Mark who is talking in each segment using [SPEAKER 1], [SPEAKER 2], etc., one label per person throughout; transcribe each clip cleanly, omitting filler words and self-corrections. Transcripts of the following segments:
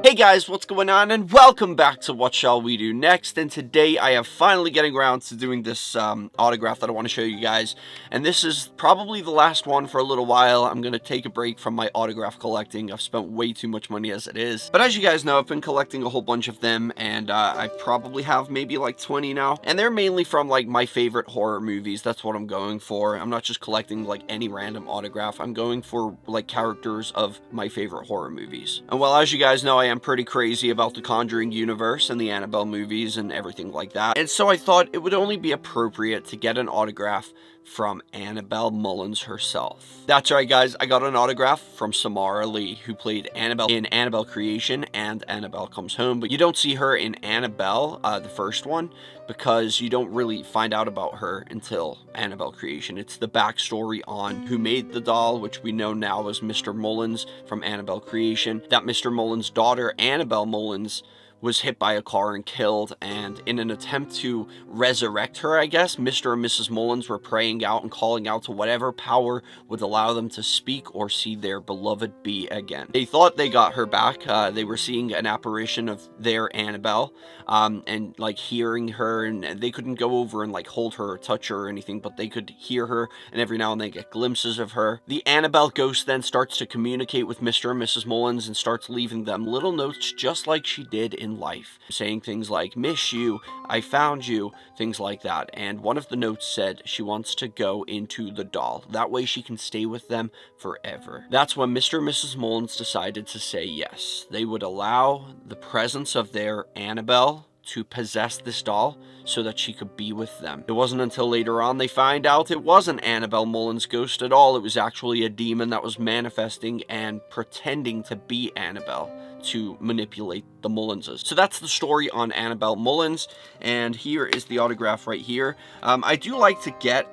[SPEAKER 1] Hey guys, what's going on, and welcome back to What Shall We Do Next. And today I am finally getting around to doing this autograph that I want to show you guys, and this is probably the last one for a little while. I'm going to take a break from my autograph collecting. I've spent way too much money as it is, but as you guys know, I've been collecting a whole bunch of them, and I probably have maybe like 20 now, and they're mainly from like my favorite horror movies. That's what I'm going for. I'm not just collecting like any random autograph. I'm going for like characters of my favorite horror movies. And well, as you guys know, I am pretty crazy about the Conjuring universe and the Annabelle movies and everything like that. And so I thought it would only be appropriate to get an autograph from Annabelle Mullins herself. That's right, guys. I got an autograph from Samara Lee, who played Annabelle in Annabelle Creation and Annabelle Comes Home. But you don't see her in Annabelle, the first one, because you don't really find out about her until Annabelle Creation. It's the backstory on who made the doll, which we know now as Mr. Mullins from Annabelle Creation. That Mr. Mullins' daughter, Annabelle Mullins, was hit by a car and killed, and in an attempt to resurrect her, I guess, Mr. and Mrs. Mullins were praying out and calling out to whatever power would allow them to speak or see their beloved be again. They thought they got her back. They were seeing an apparition of their Annabelle, and like hearing her, and they couldn't go over and like hold her or touch her or anything, but they could hear her, and every now and then get glimpses of her. The Annabelle ghost then starts to communicate with Mr. and Mrs. Mullins and starts leaving them little notes just like she did in life, saying things like, "Miss you, I found you," things like that. And one of the notes said she wants to go into the doll. That way she can stay with them forever. That's when Mr. and Mrs. Mullins decided to say yes. They would allow the presence of their Annabelle to possess this doll so that she could be with them. It wasn't until later on they find out it wasn't Annabelle Mullins' ghost at all. It was actually a demon that was manifesting and pretending to be Annabelle to manipulate the Mullinses. So that's the story on Annabelle Mullins, and here is the autograph right here. I do like to get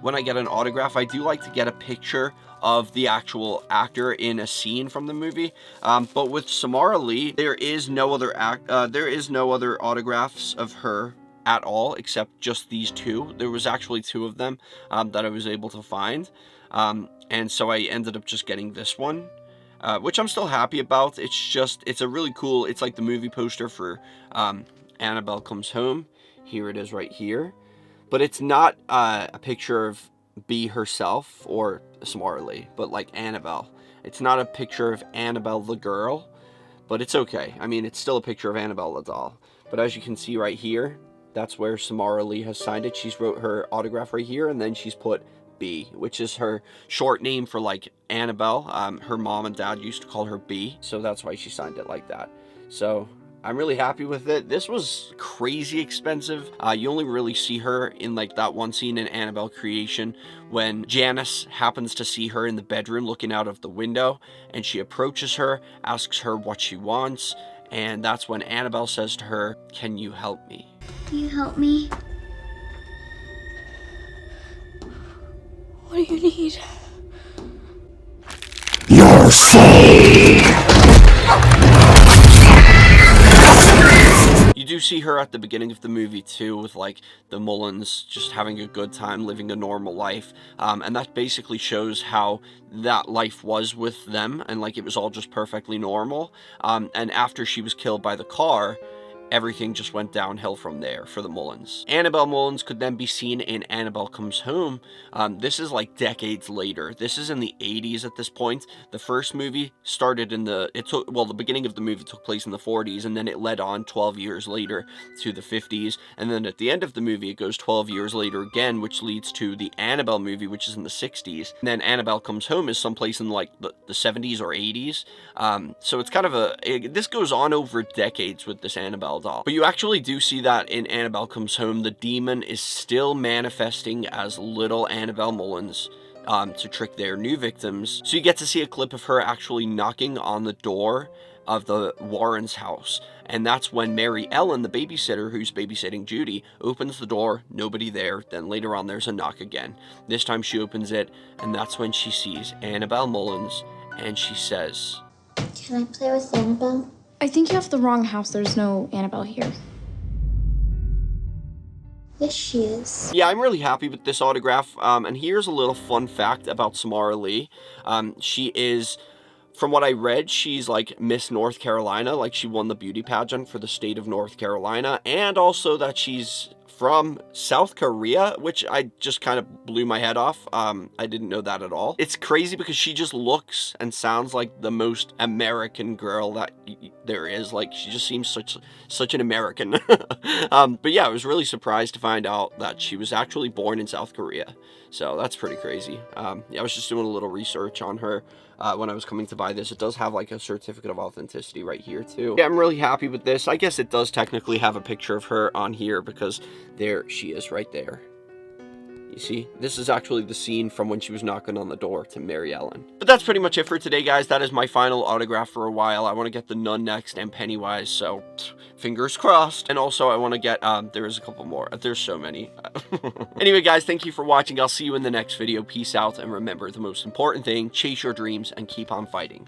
[SPEAKER 1] when I get an autograph, I do like to get a picture of the actual actor in a scene from the movie. But with Samara Lee, there is no other autographs of her at all except just these two. There was actually two of them that I was able to find, and so I ended up just getting this one. Which I'm still happy about. It's a really cool, it's like the movie poster for Annabelle Comes Home. Here it is right here. But it's not a picture of Bea herself or Samara Lee, but like Annabelle. It's not a picture of Annabelle the girl, but it's okay. I mean, it's still a picture of Annabelle the doll. But as you can see right here, that's where Samara Lee has signed it. She's wrote her autograph right here, and then she's put Bea, which is her short name for like Annabelle. Her mom and dad used to call her Bea, so that's why she signed it like that. So I'm really happy with it. This was crazy expensive. You only really see her in like that one scene in Annabelle Creation when Janice happens to see her in the bedroom looking out of the window, and she approaches her, asks her what she wants, and that's when Annabelle says to her, "Can you help me?"
[SPEAKER 2] Can you help me? What do you need?
[SPEAKER 3] You're saved!
[SPEAKER 1] You do see her at the beginning of the movie too, with like the Mullins just having a good time, living a normal life, and that basically shows how that life was with them, and like it was all just perfectly normal, and after she was killed by the car, everything just went downhill from there for the Mullins. Annabelle Mullins could then be seen in Annabelle Comes Home. This is like decades later. This is in the 80s at this point. The first movie started in the beginning of the movie took place in the 40s, and then it led on 12 years later to the 50s, and then at the end of the movie it goes 12 years later again, which leads to the Annabelle movie, which is in the 60s, and then Annabelle Comes Home is someplace in like the 70s or 80s. So it's kind of this goes on over decades with this Annabelle doll. But you actually do see that in Annabelle Comes Home, the demon is still manifesting as little Annabelle Mullins to trick their new victims. So you get to see a clip of her actually knocking on the door of the Warrens' house, and that's when Mary Ellen, the babysitter who's babysitting Judy, opens the door. Nobody there. Then later on there's a knock again. This time she opens it, and that's when she sees Annabelle Mullins, and she says,
[SPEAKER 2] "Can I play with Annabelle?"
[SPEAKER 4] I think you have the wrong house. There's no Annabelle here.
[SPEAKER 2] Yes, she is.
[SPEAKER 1] Yeah, I'm really happy with this autograph. And here's a little fun fact about Samara Lee. She is from what I read, she's like Miss North Carolina, like she won the beauty pageant for the state of North Carolina, and also that she's from South Korea, which I just kind of blew my head off. I didn't know that at all. It's crazy because she just looks and sounds like the most American girl that there is. Like, she just seems such an American. But yeah, I was really surprised to find out that she was actually born in South Korea. So that's pretty crazy. Yeah, I was just doing a little research on her when I was coming to buy this. It does have like a certificate of authenticity right here too. Yeah, I'm really happy with this. I guess it does technically have a picture of her on here because there she is right there. You see, this is actually the scene from when she was knocking on the door to Mary Ellen. But that's pretty much it for today, guys. That is my final autograph for a while. I want to get the Nun next and Pennywise, so fingers crossed. And also, I want to get, there is a couple more. There's so many. Anyway, guys, thank you for watching. I'll see you in the next video. Peace out, and remember, the most important thing, chase your dreams and keep on fighting.